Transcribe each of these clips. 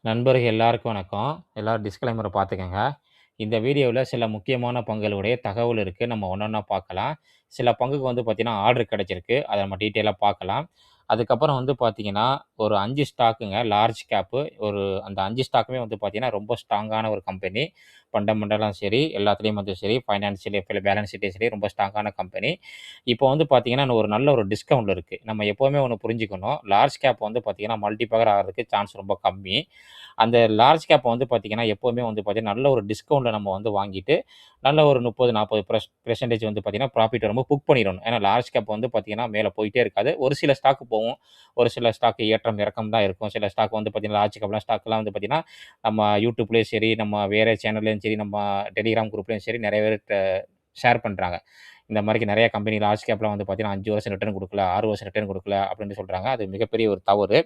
நண்பர்கள் எல்லாருக்கும் வணக்கம். எல்லாரும் டிஸ்க்ளைமர பார்த்துக்கங்க. இந்த வீடியோவுல சில முக்கியமான பங்குகளுடைய தகவல் இருக்கு. நம்ம ஒண்ணொண்ணா பார்க்கலாம். சில பங்குக்கு வந்து பார்த்தீங்கன்னா, ஆர்டர் கிடைச்சிருக்கு. அத நம்ம டீட்டெயிலா பார்க்கலாம். அதுக்கப்புறம் வந்து பார்த்தீங்கன்னா, ஒரு 5 ஸ்டாக்குங்க லார்ஜ் கேப்பு. அந்த 5 ஸ்டாக்குமே வந்து பார்த்தீங்கன்னா, ரொம்ப ஸ்ட்ராங்கான ஒரு கம்பெனி. ஃபண்டமெண்டலும் சரி, எல்லாத்துலயும் வந்து சரி, ஃபைனான்ஷியலி பேலன்ஸ் ஷீட்லயும் சரி, ரொம்ப ஸ்ட்ராங்கான கம்பெனி. இப்போ வந்து பார்த்தீங்கன்னா, ஒரு நல்ல ஒரு டிஸ்கவுண்ட்ல இருக்கு. நம்ம எப்பவுமே ஒண்ணு புரிஞ்சுக்கணும். லார்ஜ் கேப் வந்து பார்த்தீங்கன்னா, மல்டிபேக்கர் ஆகுறதுக்கு சான்ஸ் ரொம்ப கம்மி. அந்த லார்ஜ் கேப் வந்து பார்த்தீங்கன்னா, எப்பவுமே வந்து பார்த்தீங்கன்னா, நல்ல ஒரு டிஸ்கவுண்ட்ல நம்ம வந்து வாங்கிட்டு, நல்ல ஒரு 30, 40 பெர்சென்டேஜ் வந்து பார்த்தீங்கன்னா, ப்ராஃபிட் வரும்போது புக் பண்ணிறணும். ஏன்னா லார்ஜ் கேப் வந்து பார்த்தீங்கன்னா, மேல போயிட்டே இருக்காது. ஒரு சில ஸ்டாக் போகும். ஒரு சில ஸ்டாக் ஏற்றம், இறக்கம் தான் இருக்கும். சில ஸ்டாக் வந்து பார்த்தீங்கன்னா, லார்ஜ் கேப்லாம் ஸ்டாக்லாம் வந்து பார்த்தீங்கன்னா, நம்ம YouTubeலயும் சரி, நம்ம வேற சேனல்லயும் சரி, நம்ம Telegram குரூப்லயும் சரி, நெறைய பேர் ஷேர் பண்றாங்க. இந்த மாரிக்கு நெறைய கம்பெனி லார்ஜ் கேப்லாம் வந்து பார்த்தீங்கன்னா, 5 வருஷம் ரிட்டர்ன் குடுக்கல, 6 வருஷம் ரிட்டர்ன் குடுக்கல அப்படின்னு சொல்றாங்க. அது மிகப்பெரிய ஒரு தவறு.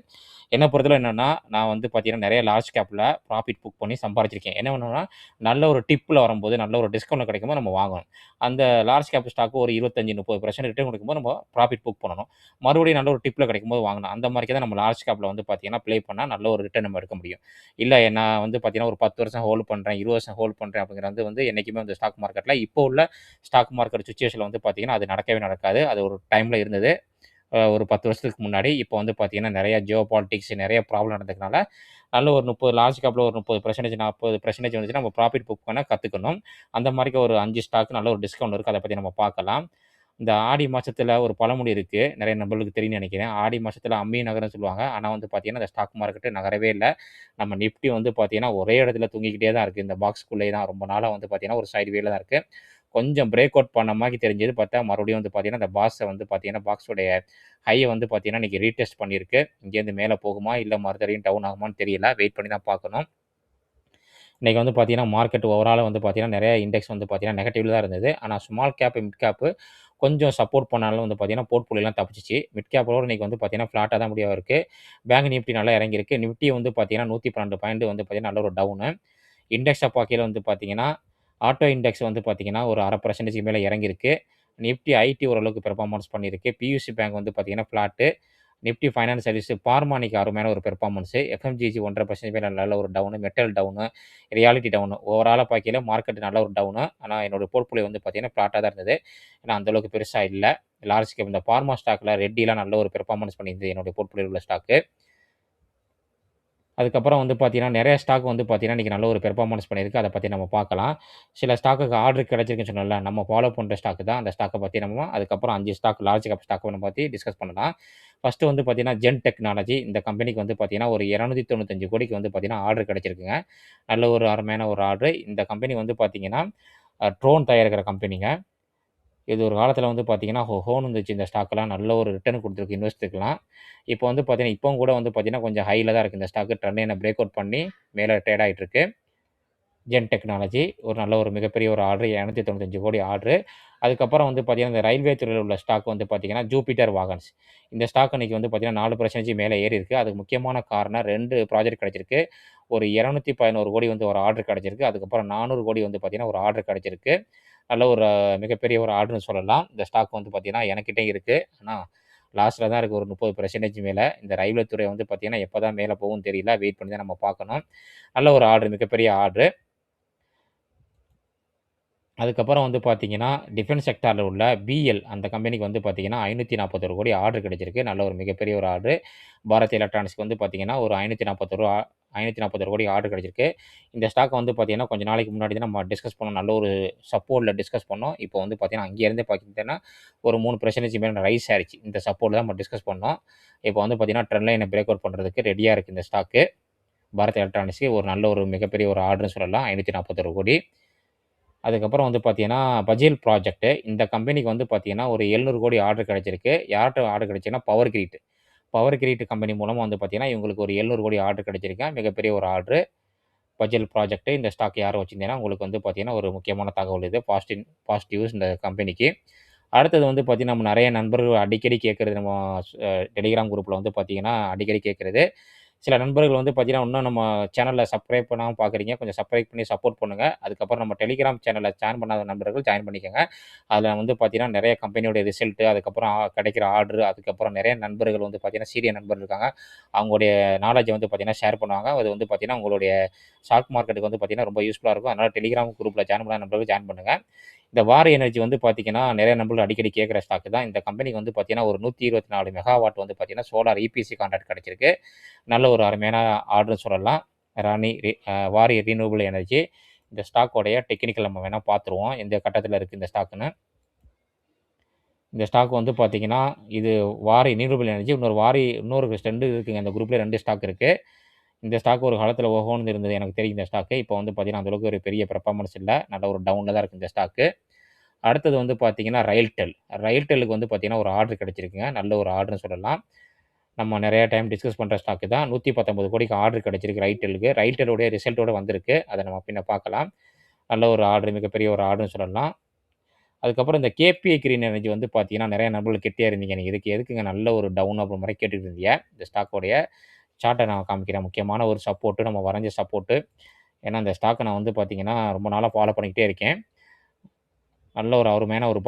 என்ன பொறுத்தவரை என்னன்னா, நான் வந்து பார்த்தீங்கன்னா, நெறைய லார்ஜ் கேப்ல ப்ராஃபிட் புக் பண்ணி சம்பாரிச்சிருக்கேன். என்ன பண்ணுவேன்னா, நல்ல ஒரு டிப்ல வரும்போது, நல்ல ஒரு டிஸ்கவுண்ட்ல கிடைக்கும்போது நம்ம வாங்கணும். அந்த லார்ஜ் கேப் ஸ்டாக் ஒரு 25, 30% ரிட்டர்ன் குடுக்கும்போது நம்ம ப்ராஃபிட் புக் பண்ணணும். மறுபடியும் நல்ல ஒரு டிப்ல கிடைக்கும்போது வாங்கணும். அந்த மாரிக்கு தான் நம்ம லார்ஜ் கேப்ல வந்து பார்த்தீங்கன்னா, ப்ளே பண்ணா நல்ல ஒரு ரிட்டர்ன் நம்ம எடுக்க முடியும். இல்ல நான் வந்து பார்த்தீங்கன்னா, ஒரு 10 வருஷம் ஹோல்ட் பண்றேன், 20 வருஷம் ஹோல்ட் பண்றேன் அப்படிங்கிறது வந்து என்னைக்குமே வந்து ஸ்டாக் மார்க்கெட்ல இப்போ உள்ள ஸ்டாக் மார்க்கெட் சிச்சுவேஷன்ல வந்து பார்த்தீங்கன்னா, அது நடக்கவே நடக்காது. அது ஒரு டைம்ல இருந்தது. ஒரு 10 வருஷத்துக்கு முன்னாடி. இப்போ வந்து பார்த்தீங்கன்னா, நெறைய ஜியோ பாலிடிக்ஸ் நெறைய ப்ராப்ளம் நடந்ததுனால, நல்ல ஒரு 30 லார்ஜ் கேப்ல ஒரு 30% 40% வந்துச்சுன்னா, நம்ம ப்ராஃபிட் புக் பண்ண கத்துக்கணும். அந்த மாரிக்கு ஒரு 5 ஸ்டாக் நல்ல ஒரு டிஸ்கவுண்ட் இருக்கு. அத பத்தி நம்ம பார்க்கலாம். இந்த ஆடி மாசத்துல ஒரு பழமொழி இருக்கு. நெறைய நண்பர்களுக்கு தெரியும்னு நெனைக்கிறேன். ஆடி மாசத்துல அம்மி நகரும்னு சொல்லுவாங்க. ஆனா வந்து பார்த்தீங்கன்னா, இந்த ஸ்டாக் மார்க்கெட் நகரவே இல்ல. நம்ம நிஃப்டி வந்து பார்த்தீங்கன்னா, ஒரே இடத்துல தூங்கிக்கிட்டே தான் இருக்கு. இந்த பாக்ஸ்க்குள்ளேயே தான் ரொம்ப நாளா வந்து பார்த்தீங்கன்னா, ஒரு சைட் வேல தான் இருக்கு. கொஞ்சம் பிரேக் அவுட் பண்ண மாரி தெரிஞ்சது. பார்த்தா மறுபடியும் வந்து பார்த்தீங்கன்னா, அந்த பாக்ஸோடைய ஹைய வந்து பார்த்தீங்கன்னா, இன்னைக்கு ரீடெஸ்ட் பண்ணியிருக்கு. இங்கேருந்து மேல போகுமா? இல்ல மறுபடியும் டவுன் ஆகுமான்னு தெரியல. வெயிட் பண்ணி தான் பார்க்கணும். இன்னைக்கு வந்து பார்த்தீங்கன்னா, மார்க்கெட் ஓவராலா வந்து பார்த்தீங்கன்னா, நெறைய இண்டெக்ஸ் வந்து பார்த்தீங்கன்னா, நெகட்டிவ்ல தான் இருந்தது. ஆனா ஸ்மால் கேப், மிட் கேப் கொஞ்சம் சப்போர்ட் பண்ணாலும் வந்து பார்த்தீங்கன்னா, போர்ட்ஃபோலியோலாம் தப்பிச்சுச்சு. மிட் கேப்போட இன்னைக்கு வந்து பார்த்தீங்கன்னா, ஃப்ளாட்டா தான் முடிய இருக்கு. பேங்க் நிஃப்டி நல்லா இறங்கியிருக்கு. நிஃப்டி வந்து பார்த்தீங்கன்னா, 112 பாயிண்ட் வந்து பார்த்தீங்கன்னா, நல்ல ஒரு டவுனு. இண்டெக்ஸ பார்க்கையில வந்து பார்த்தீங்கன்னா, ஆட்டோ இண்டெக்ஸ் வந்து பார்த்தீங்கன்னா, ஒரு 1/2% மேல இறங்கியிருக்கு. நிஃப்டி ஐடி ஓரளவுக்கு பெர்ஃபார்மன்ஸ் பண்ணியிருக்கு. பியூசி பேங்க் வந்து பார்த்தீங்கன்னா, flat. Nifty finance service pharma இன்னைக்கு அருமையான ஒரு பெர்ஃபார்மன்ஸு. எஃப்எம்ஜிஜி 1.5% மேல நல்ல ஒரு down. Metal down. Realty down. ஓவராலா பார்க்கையில மார்க்கெட் நல்ல ஒரு டவுனு. ஆனா என்னோட போர்ட்ஃபோலியோ வந்து பார்த்தீங்கன்னா, ஃப்ளாட்டா தான் இருந்தது. ஏன்னா அந்த அளவுக்கு பெருசா இல்ல. லார்ஜ் கேப் இந்த பார்மா ஸ்டாக்ல ரெட்டிலாம் நல்ல ஒரு பெர்ஃபார்மன்ஸ் பண்ணியிருந்தது என்னுடைய போர்ட்ஃபோலியோல உள்ள ஸ்டாக்கு. அதுக்கப்புறம் வந்து பார்த்தீங்கன்னா, நெறைய ஸ்டாக் வந்து பார்த்தீங்கன்னா, இன்னைக்கு நல்ல ஒரு பெர்ஃபார்மன்ஸ் பண்ணியிருக்கு. அத பத்தி நம்ம பார்க்கலாம். சில ஸ்டாக்குக்கு ஆர்டர் கிடைச்சிருக்குன்னு சொன்னேன்ல, நம்ம ஃபாலோ பண்ற ஸ்டாக் தான். அந்த ஸ்டாக்க பத்தி நம்ம அதுக்கப்புறம் 5 ஸ்டாக் லார்ஜ் கேப் ஸ்டாக்க நம்ம பத்தி டிஸ்கஸ் பண்ணலாம். ஃபர்ஸ்ட்டு வந்து பார்த்தீங்கன்னா, ஜென் டெக்னாலஜி இந்த கம்பெனிக்கு வந்து பார்த்தீங்கன்னா, ஒரு 295 கோடிக்கு வந்து பார்த்தீங்கன்னா, ஆர்டர் கிடைச்சிருக்குங்க. நல்ல ஒரு அருமையான ஒரு ஆர்டர். இந்த கம்பெனி வந்து பார்த்தீங்கன்னா, ட்ரோன் தயாரிக்கிற கம்பெனிங்க. இது ஒரு காலத்தில வந்து பார்த்தீங்கன்னா, ஓஹோன்னு இருந்துச்சு இந்த ஸ்டாக்லாம். நல்ல ஒரு ரிட்டர்ன் குடுத்துருக்கு இன்வெஸ்டர்க்குலாம். இப்போ வந்து பார்த்தீங்கன்னா, இப்பவும் கூட வந்து பார்த்தீங்கன்னா, கொஞ்சம் ஹைல தான் இருக்கு இந்த ஸ்டாக்கு. ட்ரெண்ட் லைன பிரேக் அவுட் பண்ணி மேல ட்ரேட் ஆயிட்டு இருக்கு. ஜென் டெக்னாலஜி ஒரு நல்ல ஒரு மிகப்பெரிய ஒரு ஆர்டர் 295 கோடி ஆர்டரு. அதுக்கப்புறம் வந்து பார்த்தீங்கன்னா, இந்த ரயில்வே துறையில உள்ள ஸ்டாக் வந்து பார்த்தீங்கன்னா, ஜூபிட்டர் வாகன்ஸ். இந்த ஸ்டாக் இன்னைக்கு வந்து பார்த்தீங்கன்னா, 4% மேல ஏறியிருக்கு. அதுக்கு முக்கியமான காரணம் 2 ப்ராஜெக்ட் கிடைச்சிருக்கு. ஒரு 211 கோடி வந்து ஒரு ஆர்டர் கிடைச்சிருக்கு. அதுக்கப்புறம் 400 கோடி வந்து பார்த்தீங்கன்னா, ஒரு ஆர்டர் கிடைச்சிருக்கு. நல்ல ஒரு மிகப்பெரிய ஒரு ஆர்டர்ன்னு சொல்லலாம். இந்த ஸ்டாக் வந்து பார்த்தீங்கன்னா, எனக்கிட்டயும் இருக்கு. ஆனா லாஸ்ட்ல தான் இருக்கு ஒரு 30% மேல. இந்த ரயில்வே துறை வந்து பார்த்தீங்கன்னா, எப்ப தான் மேல போகும்னு தெரியல. வெயிட் பண்ணி தான் நம்ம பார்க்கணும். நல்ல ஒரு ஆர்டர் மிகப்பெரிய ஆர்டரு. அதுக்கப்புறம் வந்து பார்த்தீங்கன்னா, டிஃபென்ஸ் செக்டார்ல உள்ள பிஎல் அந்த கம்பெனிக்கு வந்து பார்த்தீங்கன்னா, 541 கோடி ஆர்டர் கிடைச்சிருக்கு. நல்ல ஒரு மிகப்பெரிய ஒரு ஆர்டரு. பாரத் எலக்ட்ரானிக்ஸ்க்கு வந்து பார்த்தீங்கன்னா, ஒரு 541 கோடி ஆர்டர் கிடைச்சிருக்கு. இந்த ஸ்டாக்க வந்து பார்த்தீங்கன்னா, கொஞ்ச நாளைக்கு முன்னாடி தான் நம்ம டிஸ்கஸ் பண்ணோம். நல்ல ஒரு சப்போர்ட்ல டிஸ்கஸ் பண்ணோம். இப்போ வந்து பார்த்தீங்கன்னா, அங்கேருந்து பார்த்தீங்கன்னா, ஒரு 3% மேல ரைஸ் ஆயிருச்சு. இந்த சப்போர்ட்ல தான் நம்ம டிஸ்கஸ் பண்ணோம். இப்போ வந்து பார்த்தீங்கன்னா, ட்ரெண்ட் லைன பிரேக் அவுட் பண்றதுக்கு ரெடியா இருக்கு இந்த ஸ்டாக்கு. பாரத் எலக்ட்ரானிக்ஸ்க்கு ஒரு நல்ல ஒரு மிகப்பெரிய ஒரு ஆர்டர்ன்னு சொல்லலாம். 541 கோடி. அதுக்கப்புறம் வந்து பார்த்தீங்கன்னா, பஜேல் ப்ராஜெக்ட் இந்த கம்பெனிக்கு வந்து பார்த்தீங்கன்னா, ஒரு 700 கோடி ஆர்டர் கிடைச்சிருக்கு. யார்ட்ட ஆர்டர் கிடைச்சுதுன்னா, power grid. Power grid company மூலமா வந்து பார்த்தீங்கன்னா, இவங்களுக்கு ஒரு 700 கோடி ஆர்டர் கிடைச்சிருக்கு. மிகப்பெரிய ஒரு ஆர்டரு. பஜேல் ப்ராஜெக்ட் இந்த ஸ்டாக் யார் வச்சிருந்தீங்கன்னா, உங்களுக்கு வந்து பார்த்தீங்கன்னா, ஒரு முக்கியமான தகவல் இது. பாசிட்டிவ்ஸ் இந்த கம்பெனிக்கு. அடுத்தது வந்து பார்த்தீங்கன்னா, நம்ம நெறைய நண்பர்கள் அடிக்கடி கேட்கறது நம்ம டெலிகிராம் குரூப்ல வந்து பார்த்தீங்கன்னா, அடிக்கடி கேட்கறது. சில நண்பர்கள் வந்து பார்த்தீங்கன்னா, இன்னும் நம்ம சேனல சப்ஸ்கிரைப் பண்ணாம பார்க்குறீங்க. கொஞ்சம் சப்ஸ்கிரைப் பண்ணி சப்போர்ட் பண்ணுங்க. அதுக்கப்புறம் நம்ம டெலிகிராம் சேனல்ல ஜாயின் பண்ணாத நண்பர்கள் ஜாயின் பண்ணிக்கங்க. அதில வந்து பார்த்தீங்கன்னா, நெறைய கம்பெனியோட ரிசல்ட்டு, அதுக்கப்புறம் கிடைக்கிற ஆர்டர், அதுக்கப்புறம் நெறைய நண்பர்கள் வந்து பார்த்தீங்கன்னா, சீரிய நண்பர்கள் இருக்காங்க. அவங்களுடைய நாலேட்ஜ வந்து பார்த்தீங்கன்னா, ஷேர் பண்ணுவாங்க. அது வந்து பார்த்தீங்கன்னா, உங்களுடைய ஸ்டாக் மார்க்கெட்டுக்கு வந்து பார்த்தீங்கன்னா, ரொம்ப யூஸ்ஃபுல்லா இருக்கும். அதனால டெலிகிராம் குரூப்ல ஜாயின் பண்ணாத நண்பர்கள் ஜாயின் பண்ணுங்க. இந்த வார் எனர்ஜி வந்து பார்த்தீங்கன்னா, நெறைய நண்பர்கள் அடிக்கடி கேட்கிற ஸ்டாக் தான். இந்த கம்பெனிக்கு வந்து பார்த்தீங்கன்னா, ஒரு 124 மெகாவாட் வந்து பார்த்தீங்கன்னா, சோலார் இபிசி கான்ட்ராக்ட் கிடைச்சிருக்கு. நல்ல ஒரு அருமையான ஆர்டர்ன்னு சொல்லலாம். ராணி ரி அ வாரி ரினியூவபிள் எனர்ஜி. இந்த ஸ்டாக்கோடைய டெக்னிக்கல் நம்ம வேணா பார்த்துருவோம். எந்த கட்டத்தில இருக்கு இந்த ஸ்டாக்குன்னு. இந்த ஸ்டாக் வந்து பார்த்தீங்கன்னா, இது வாரி ரினியூவபிள் எனர்ஜி. இன்னொரு 2 இருக்குங்க. இந்த குரூப்ல 2 ஸ்டாக் இருக்கு. இந்த ஸ்டாக் ஒரு காலத்தில ஓஹோன்னு இருந்தது. எனக்கு தெரியும் இந்த ஸ்டாக்கு. இப்போ வந்து பார்த்தீங்கன்னா, அந்த அளவுக்கு ஒரு பெரிய பெர்ஃபார்மன்ஸ் இல்ல. நல்ல ஒரு டவுன்ல தான் இருக்கு இந்த ஸ்டாக்கு. அடுத்தது வந்து பார்த்தீங்கன்னா, ரயில்டெல். ரயில்டெல்லுக்கு வந்து பார்த்தீங்கன்னா, ஒரு ஆர்டர் கிடைச்சிருக்குங்க. நல்ல ஒரு ஆர்டர்ன்னு சொல்லலாம். நம்ம நெறைய டைம் டிஸ்கஸ் பண்ற ஸ்டாக்கு தான். 119 கோடிக்கு ஆர்டர் கிடைச்சிருக்கு ரயில்டெல்லுக்கு. ரயில்டெல்லுடைய ரிசல்ட்டோட வந்திருக்கு. அத நம்ம பின்ன பார்க்கலாம். நல்ல ஒரு ஆர்டர், மிகப்பெரிய ஒரு ஆர்டர்ன்னு சொல்லலாம். அதுக்கப்புறம் இந்த கேபிஐ கிரீன் எனர்ஜி வந்து பார்த்தீங்கன்னா, நெறைய நண்பர்கள் கேட்டே இருந்தீங்க. நீங்க இதுக்கு எதுக்குங்க நல்ல ஒரு டவுன் அப்படின்ற மாரி கேட்டுட்டு இருந்தீங்க. இந்த ஸ்டாக்கோடைய சார்ட்ட நான் காமிக்கிறேன். முக்கியமான ஒரு சப்போர்ட்டு, நம்ம வரைஞ்ச சப்போர்ட்டு. ஏன்னா, இந்த ஸ்டாக்க நான் வந்து பார்த்தீங்கன்னா, ரொம்ப நாளா ஃபாலோ பண்ணிக்கிட்டே இருக்கேன். நல்ல ஒரு அருமையான ஒரு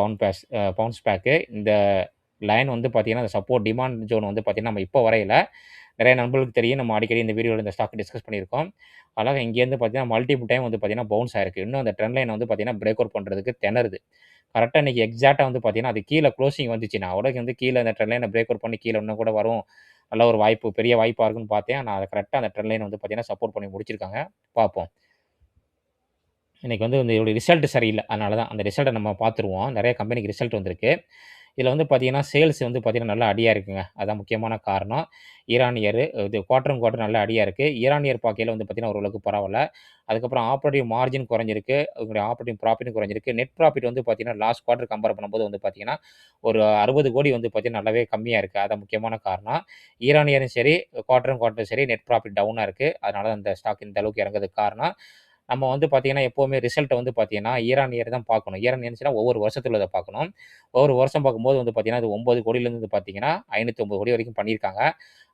பவுன்ஸ் பேக்கு. இந்த லைன் வந்து பார்த்தீங்கன்னா, அந்த சப்போர்ட் டிமாண்ட் ஜோன் வந்து பார்த்தீங்கன்னா, நம்ம இப்போ வரையல. நெறைய நண்பர்களுக்கு தெரியும். நம்ம அடிக்கடி இந்த வீடியோல இந்த ஸ்டாக் டிஸ்கஸ் பண்ணியிருக்கோம். அழகா இங்கேருந்து பார்த்தீங்கன்னா, மல்டிபிள் டைம் வந்து பார்த்தீங்கன்னா, பவுன்ஸ் ஆயிருக்கு. இன்னும் அந்த ட்ரெண்ட் லைன் வந்து பார்த்தீங்கன்னா, பிரேக் அவுட் பண்றதுக்கு திணறுது. கரெக்ட்டா இன்னைக்கு எக்ஸாக்ட்டா வந்து பார்த்தீங்கன்னா, அது கீழ குளோசிங் வந்துச்சு. நான் கூட வந்து கீழ அந்த ட்ரெண்ட் லைன பிரேக் அவுட் பண்ணி கீழ இன்னும் கூட வரும். நல்ல ஒரு வாய்ப்பு, பெரிய வாய்ப்பா இருக்குன்னு பார்த்தேன். ஆனா, அத கரெக்ட்டா அந்த ட்ரெண்ட் லைன் வந்து பார்த்தீங்கன்னா, சப்போர்ட் பண்ணி முடிச்சிருக்காங்க. பார்ப்போம். இன்னைக்கு வந்து இதோட ரிசல்ட் சரியில்ல. அதனால தான். அந்த ரிசல்ட்ட நம்ம பார்த்துருவோம். நெறைய கம்பெனிக்கு ரிசல்ட் வந்திருக்கு. இதில வந்து பார்த்தீங்கன்னா, சேல்ஸ் வந்து பார்த்தீங்கன்னா, நல்லா அடியா இருக்குங்க. அதான் முக்கியமான காரணம். இயர் இயர் இது குவார்டர் நல்ல அடியா இருக்கு. இயர் பார்க்கையில வந்து பார்த்தீங்கன்னா, ஓரளவுக்கு பரவால்ல. அதுக்கப்புறம் ஆப்பரேட்டிவ் மார்ஜின் குறைஞ்சிருக்கு. உங்களுடைய ஆப்பரேட்டிவ் ப்ராஃபிட்டும் குறைஞ்சிருக்கு. நெட் ப்ராஃபிட் வந்து பார்த்தீங்கன்னா, லாஸ்ட் குவார்ட்டர் கம்பேர் பண்ணும்போது வந்து பார்த்தீங்கன்னா, ஒரு 60 கோடி வந்து பார்த்தீங்கன்னா, நல்லாவே கம்மியா இருக்கு. அதான் முக்கியமான காரணம். இயரும் சரி, குவார்ட்டரும் சரி, நெட் ப்ராஃபிட் டவுனா இருக்கு. அதனால தான் இந்த ஸ்டாக் இந்த அளவுக்கு இறங்குறதுக்கு காரணம். நம்ம வந்து பார்த்தீங்கன்னா, எப்பவுமே ரிசல்ட்ட வந்து பார்த்தீங்கன்னா, இயர் தான் பார்க்கணும். இயர் இருந்துச்சுன்னா ஒவ்வொரு வருஷத்துல உள்ளத பார்க்கணும். ஒவ்வொரு வருஷம் பார்க்கும்போது வந்து பார்த்தீங்கன்னா, அது 9 கோடியிலேருந்து வந்து பார்த்தீங்கன்னா, 509 கோடி வரைக்கும் பண்ணியிருக்காங்க.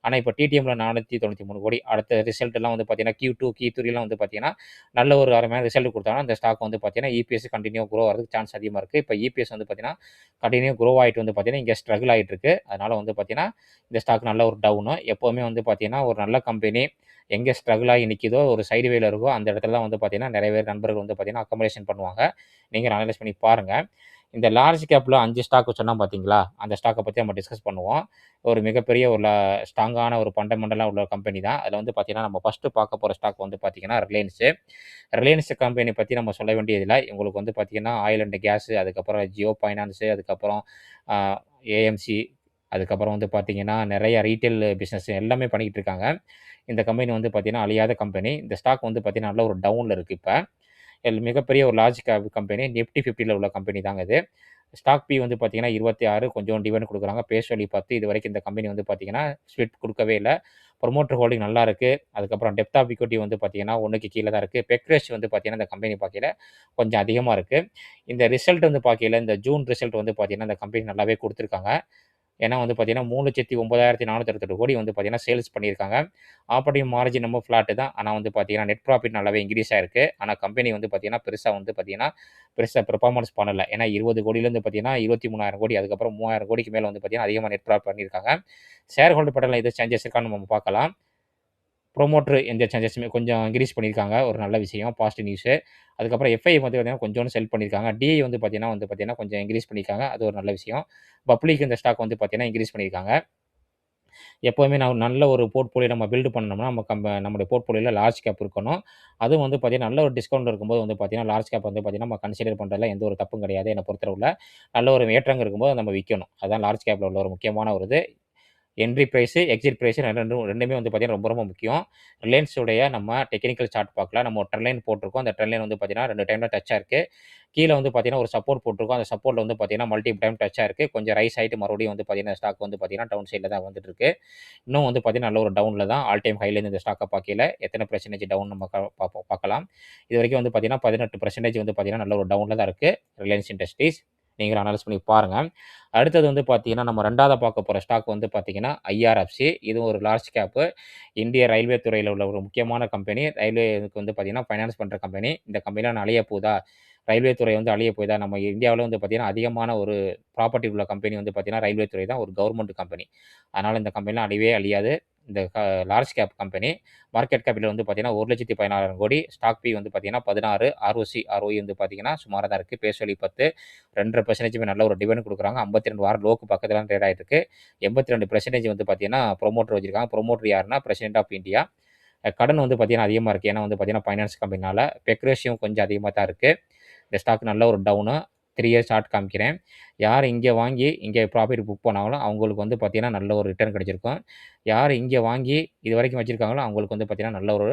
ஆனா, இப்ப டிடிஎம்ல 493 கோடி. அடுத்த ரிசல்ட்லாம் வந்து பார்த்தீங்கன்னா, Q2, Q3லாம் வந்து பார்த்தீங்கன்னா, நல்ல ஒரு அருமையான ரிசல்ட் குடுத்தாங்கன்னா, இந்த ஸ்டாக் வந்து பார்த்தீங்கன்னா, இபிஎஸ் கன்டின்யூவா குரோ ஆகுறதுக்கு சான்ஸ் அதிகமா இருக்கு. இப்ப இபிஎஸ் வந்து பார்த்தீங்கன்னா, கன்டின்யூவா குரோ ஆயிட்டு வந்து பார்த்தீங்கன்னா, இங்க ஸ்ட்ரகிள் ஆயிட்டு இருக்கு. அதனால வந்து பார்த்தீங்கன்னா, இந்த ஸ்டாக் நல்ல ஒரு டவுனு. எப்பவுமே வந்து பார்த்தீங்கன்னா, ஒரு நல்ல கம்பெனி எங்கே ஸ்ட்ரகிள் ஆகி நிக்கிதோ, ஒரு சைடு வேல இருக்கோ, அந்த இடத்துல தான் வந்து பார்த்தீங்கன்னா, நெறைய பேர் நண்பர்கள் வந்து பார்த்தீங்கன்னா, அக்கமோடேஷன் பண்ணுவாங்க. நீங்க அனலைஸ் பண்ணி பாருங்க. இந்த லார்ஜ் கேப்ல 5 ஸ்டாக் சொன்னேன் பார்த்தீங்களா? அந்த ஸ்டாக்க பத்தி நம்ம டிஸ்கஸ் பண்ணுவோம். ஒரு மிகப்பெரிய ஒரு ஸ்ட்ராங்கான ஒரு ஃபண்டமெண்டலா உள்ள கம்பெனி தான். அதில வந்து பார்த்தீங்கன்னா, நம்ம ஃபர்ஸ்ட்டு பார்க்க போற ஸ்டாக் வந்து பார்த்தீங்கன்னா, ரிலையன்ஸு. ரிலையன்ஸ் கம்பெனி பத்தி நம்ம சொல்ல வேண்டியதில்ல. உங்களுக்கு வந்து பார்த்தீங்கன்னா, ஆயில் அண்ட் கேஸு, அதுக்கப்புறம் ஜியோ ஃபைனான்ஸு, அதுக்கப்புறம் அ ஏஎம்சி, அதுக்கப்புறம் வந்து பார்த்தீங்கன்னா, நெறைய ரீட்டெயில் பிசினஸ் எல்லாமே பண்ணிக்கிட்டு இருக்காங்க. இந்த கம்பெனி வந்து பார்த்தீங்கன்னா, அழியாத கம்பெனி. இந்த ஸ்டாக் வந்து பார்த்தீங்கன்னா, நல்ல ஒரு டவுன்ல இருக்கு இப்ப. மிகப்பெரிய ஒரு லார்ஜ் கேப் கம்பெனி. நிஃப்டி 50ல உள்ள கம்பெனி தாங்க இது. ஸ்டாக் பி வந்து பார்த்தீங்கன்னா 26 கொஞ்சம் டிவிடெண்ட் குடுக்குறாங்க. Face value 10. இதுவரைக்கும் இந்த கம்பெனி வந்து பார்த்தீங்கன்னா, ஸ்ப்ளிட் குடுக்கவே இல்ல. புரமோட்டர் ஹோல்டிங் நல்லா இருக்கு. அதுக்கப்புறம் டெப்த் ஆஃப் ஈக்விட்டி வந்து பார்த்தீங்கன்னா, 1க்கு கீழ தான் இருக்கு. பெக் ரேஷியோ வந்து பார்த்தீங்கன்னா, இந்த கம்பெனி பார்க்கையில கொஞ்சம் அதிகமா இருக்கு. இந்த ரிசல்ட் வந்து பார்க்கையில, இந்த ஜூன் ரிசல்ட் வந்து பார்த்தீங்கன்னா, இந்த கம்பெனி நல்லாவே குடுத்துருக்காங்க. ஏன்னா வந்து பார்த்தீங்கன்னா, 3,09,468 கோடி வந்து பார்த்தீங்கன்னா, சேல்ஸ் பண்ணியிருக்காங்க. ஆப்பரேட்டிங் மார்ஜின் ரொம்ப ஃப்ளாட்டு தான். ஆனா வந்து பார்த்தீங்கன்னா, நெட் ப்ராஃபிட் நல்லாவே இன்கிரீஸ் ஆயிருக்கு. ஆனா கம்பெனி வந்து பார்த்தீங்கன்னா, பெருசா பெர்ஃபார்மன்ஸ் பண்ணல. ஏன்னா 20 கோடியிலேருந்து பார்த்தீங்கன்னா, 23,000 கோடி அதுக்கப்புறம் 3,000 கோடிக்கு மேல வந்து பார்த்தீங்கன்னா, அதிகமா நெட் ப்ராஃபிட் பண்ணியிருக்காங்க. ஷேர் ஹோல்டர் பேட்டர்ன்ல எதுவும் சேஞ்சஸ் இருக்கான்னு நம்ம பார்க்கலாம். புரமோட்டர் எந்த சேஞ்சஸுமே கொஞ்சம் இன்கிரீஸ் பண்ணியிருக்காங்க. ஒரு நல்ல விஷயம். Positive news. அதுக்கப்புறம் எஃப்ஐ வந்து பார்த்தீங்கன்னா, கொஞ்சோண்டு செல் பண்ணியிருக்காங்க. டிஐ வந்து பார்த்தீங்கன்னா, கொஞ்சம் இன்கிரீஸ் பண்ணியிருக்காங்க. அது ஒரு நல்ல விஷயம். பப்ளிக் இந்த ஸ்டாக் வந்து பார்த்தீங்கன்னா, இன்கிரீஸ் பண்ணியிருக்காங்க. எப்பவுமே நான் நல்ல ஒரு போர்ட்ஃபோலியோ நம்ம பில்ட் பண்ணோம்னா, நம்முடைய போர்ட்ஃபோலியோல லார்ஜ் கேப் இருக்கணும். அதுவும் வந்து பார்த்தீங்கன்னா, நல்ல ஒரு டிஸ்கவுண்ட் இருக்கும்போது வந்து பார்த்தீங்கன்னா, லார்ஜ் கேப் வந்து பார்த்தீங்கன்னா, நம்ம கன்சிடர் பண்றதுல எந்த ஒரு தப்பும் கிடையாது. என்ன பொறுத்தளவுல. நல்ல ஒரு ஏற்றங்கள் இருக்கும்போது நம்ம விக்கணும். அதான் லார்ஜ் கேப்ல உள்ள ஒரு முக்கியமான ஒரு இது. என்ட்ரி பிரைஸு, எக்ஸிட் பிரைஸு 2மே வந்து பார்த்தீங்கன்னா, ரொம்ப ரொம்ப முக்கியம். ரிலையன்ஸ் உடைய நம்ம டெக்னிக்கல் சார்ட் பார்க்கலாம். நம்ம ஒரு ட்ரெண்ட் லைன் போட்டிருக்கோம். அந்த ட்ரெண்ட் லைன் வந்து பார்த்தீங்கன்னா, 2 டைம்ல டச் ஆயிருக்கு. கீழ வந்து பார்த்தீங்கன்னா, ஒரு சப்போர்ட் போட்டிருக்கோம். அந்த சப்போர்ட்ல வந்து பார்த்தீங்கன்னா, மல்டிபிள் டைம் டச் ஆயிருக்கு. கொஞ்சம் ரைஸ் ஆயிட்டு மறுபடியும் வந்து பார்த்தீங்கன்னா, ஸ்டாக் வந்து பார்த்தீங்கன்னா, டவுன் சைட்ல தான் வந்துட்டு இருக்கு. இன்னும் வந்து பார்த்தீங்கன்னா, நல்ல ஒரு டவுன்ல தான். ஆல் டைம் ஹைலேருந்து இந்த ஸ்டாக்க பார்க்கையில எத்தனை பெர்சன்டேஜ் டவுன் நம்ம பார்க்கலாம். இதுவரைக்கும் வந்து பார்த்தீங்கன்னா, 18% வந்து பார்த்தீங்கன்னா, நல்ல ஒரு டவுன்ல தான் இருக்கு. Reliance industries. நீங்களும் அனலைஸ் பண்ணி பாருங்க. அடுத்தது வந்து பார்த்தீங்கன்னா, நம்ம 2வதா பார்க்க போற ஸ்டாக் வந்து பார்த்தீங்கன்னா, ஐஆர்எஃப்சி. இதுவும் ஒரு லார்ஜ் கேப்பு. இந்திய ரயில்வே துறையில உள்ள ஒரு முக்கியமான கம்பெனி. ரயில்வேக்கு வந்து பார்த்தீங்கன்னா, ஃபைனான்ஸ் பண்ற கம்பெனி. இந்த கம்பெனிலாம் அழிய போதா? ரயில்வே துறை வந்து அழிய போதா? நம்ம இந்தியாவுல வந்து பார்த்தீங்கன்னா, அதிகமான ஒரு ப்ராப்பர்ட்டி உள்ள கம்பெனி வந்து பார்த்தீங்கன்னா, ரயில்வே துறை தான். ஒரு கவர்மெண்ட் கம்பெனி. அதனால இந்த கம்பெனிலாம் அழியவே அழியாது. இந்த large cap company. Market capital வந்து பார்த்தீங்கன்னா, 1,16,000 கோடி. ஸ்டாக் பி வந்து பார்த்தீங்கன்னா 16. ஆர்ஓசி, ஆர்ஓஇ வந்து பார்த்தீங்கன்னா சுமாரா தான் இருக்கு. Base value 10. 2.5% நல்ல ஒரு டிவிடெண்ட் குடுக்குறாங்க. 52 வாரம் லோக்கு பக்கத்துல ட்ரேட் ஆயிட்டு இருக்கு. 82% வந்து பார்த்தீங்கன்னா, புரமோட்டர் வச்சிருக்காங்க. புரமோட்டர் யாருன்னா, பிரசிடென்ட் ஆஃப் இந்தியா. கடன் வந்து பார்த்தீங்கன்னா அதிகமா இருக்கு. ஏன்னா வந்து பார்த்தீங்கன்னா, ஃபைனான்ஸ் கம்பெனினால. பெக் ரேஷியோவும் கொஞ்சம் அதிகமா தான் இருக்கு. இந்த ஸ்டாக் நல்ல ஒரு டவுனு. 3 இயர்ஸ் சார்ட் காமிக்கிறேன். யார் இங்க வாங்கி, இங்க ப்ராஃபிட் புக் பண்ணாங்களோ, அவங்களுக்கு வந்து பார்த்தீங்கன்னா, நல்ல ஒரு ரிட்டர்ன் கிடைச்சிருக்கும். யார் இங்க வாங்கி இதுவரைக்கும் வச்சிருக்காங்களோ, அவங்களுக்கு வந்து பார்த்தீங்கன்னா, நல்ல ஒரு